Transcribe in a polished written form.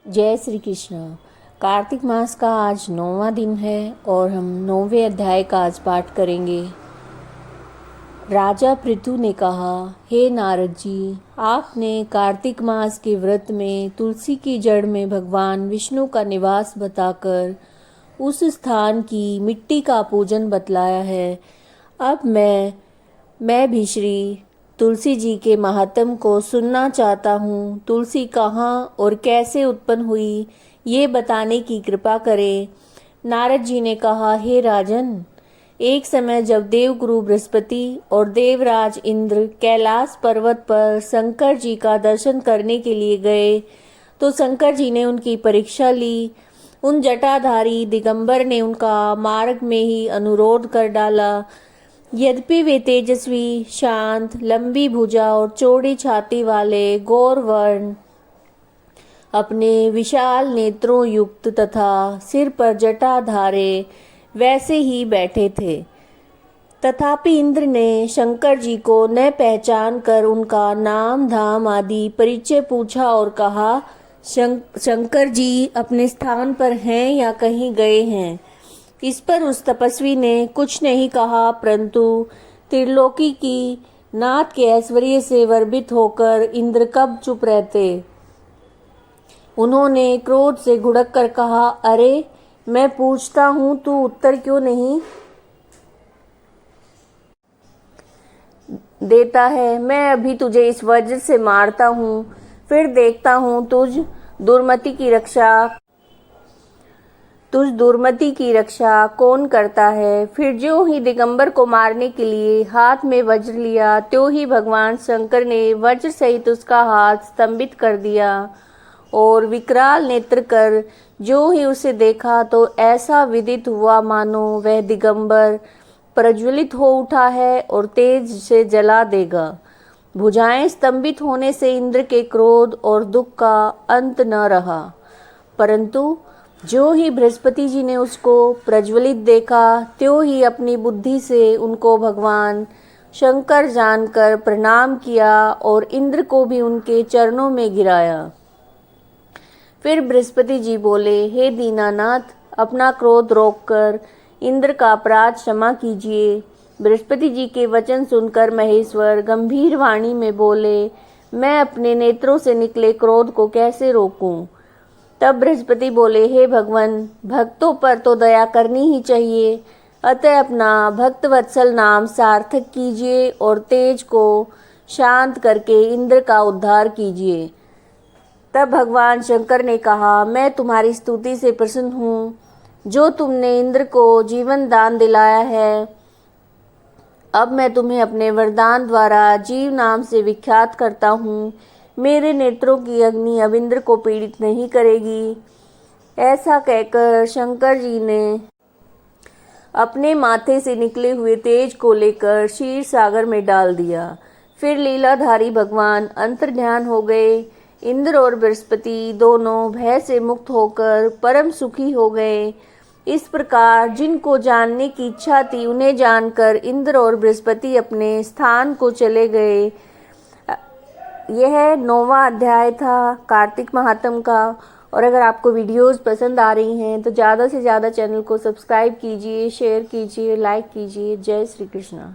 जय श्री कृष्ण। कार्तिक मास का आज 9वां दिन है और हम 9वें अध्याय का आज पाठ करेंगे। राजा पृथु ने कहा, हे नारद जी, आपने कार्तिक मास के व्रत में तुलसी की जड़ में भगवान विष्णु का निवास बताकर उस स्थान की मिट्टी का पूजन बतलाया है। अब मैं भी श्री तुलसी जी के महात्म को सुनना चाहता हूँ। तुलसी कहाँ और कैसे उत्पन्न हुई, ये बताने की कृपा करें। नारद जी ने कहा, हे राजन, एक समय जब देवगुरु बृहस्पति और देवराज इंद्र कैलाश पर्वत पर शंकर जी का दर्शन करने के लिए गए तो शंकर जी ने उनकी परीक्षा ली। उन जटाधारी दिगंबर ने उनका मार्ग में ही अनुरोध कर डाला। यद्यपि वे तेजस्वी, शांत, लंबी भुजा और चौड़ी छाती वाले गौर वर्ण, अपने विशाल नेत्रों युक्त तथा सिर पर जटा धारे वैसे ही बैठे थे। तथापि इंद्र ने शंकर जी को न पहचान कर उनका नाम धाम आदि परिचय पूछा और कहा, शंकर जी अपने स्थान पर हैं या कहीं गए हैं। इस पर उस तपस्वी ने कुछ नहीं कहा, परंतु त्रिलोकी की नाथ के ऐश्वर्य से वर्बित होकर इंद्र कब चुप रहते। उन्होंने क्रोध से घुड़क कर कहा, अरे मैं पूछता हूँ, तू उत्तर क्यों नहीं देता है? मैं अभी तुझे इस वज्र से मारता हूँ, फिर देखता हूँ तुझ दुर्मति की रक्षा कौन करता है। फिर जो ही दिगंबर को मारने के लिए हाथ में वज्र लिया, त्यों ही भगवान शंकर ने वज्र सहित उसका हाथ स्तंभित कर दिया और विकराल नेत्र कर जो ही उसे देखा तो ऐसा विदित हुआ मानो वह दिगंबर प्रज्वलित हो उठा है और तेज से जला देगा। भुजाएं स्तंभित होने से इंद्र के क्रोध और दुख का अंत न रहा, परंतु जो ही बृहस्पति जी ने उसको प्रज्वलित देखा, त्यों ही अपनी बुद्धि से उनको भगवान शंकर जानकर प्रणाम किया और इंद्र को भी उनके चरणों में गिराया। फिर बृहस्पति जी बोले, हे दीनानाथ, अपना क्रोध रोककर इंद्र का अपराध क्षमा कीजिए। बृहस्पति जी के वचन सुनकर महेश्वर गंभीर वाणी में बोले, मैं अपने नेत्रों से निकले क्रोध को कैसे रोकूं? तब बृहस्पति बोले, हे भगवान, भक्तों पर तो दया करनी ही चाहिए, अतः अपना भक्त वत्सल नाम सार्थक कीजिए और तेज को शांत करके इंद्र का उद्धार कीजिए। तब भगवान शंकर ने कहा, मैं तुम्हारी स्तुति से प्रसन्न हूँ, जो तुमने इंद्र को जीवन दान दिलाया है। अब मैं तुम्हें अपने वरदान द्वारा जीव नाम से विख्यात करता हूँ। मेरे नेत्रों की अग्नि अब इंद्र को पीड़ित नहीं करेगी। ऐसा कहकर शंकर जी ने अपने माथे से निकले हुए तेज को लेकर क्षीर सागर में डाल दिया। फिर लीलाधारी भगवान अंतर्ध्यान हो गए। इंद्र और बृहस्पति दोनों भय से मुक्त होकर परम सुखी हो गए। इस प्रकार जिनको जानने की इच्छा थी उन्हें जानकर इंद्र और बृहस्पति अपने स्थान को चले गए। यह 9वां अध्याय था कार्तिक महात्म का। और अगर आपको वीडियोस पसंद आ रही हैं तो ज़्यादा से ज़्यादा चैनल को सब्सक्राइब कीजिए, शेयर कीजिए, लाइक कीजिए। जय श्री कृष्ण।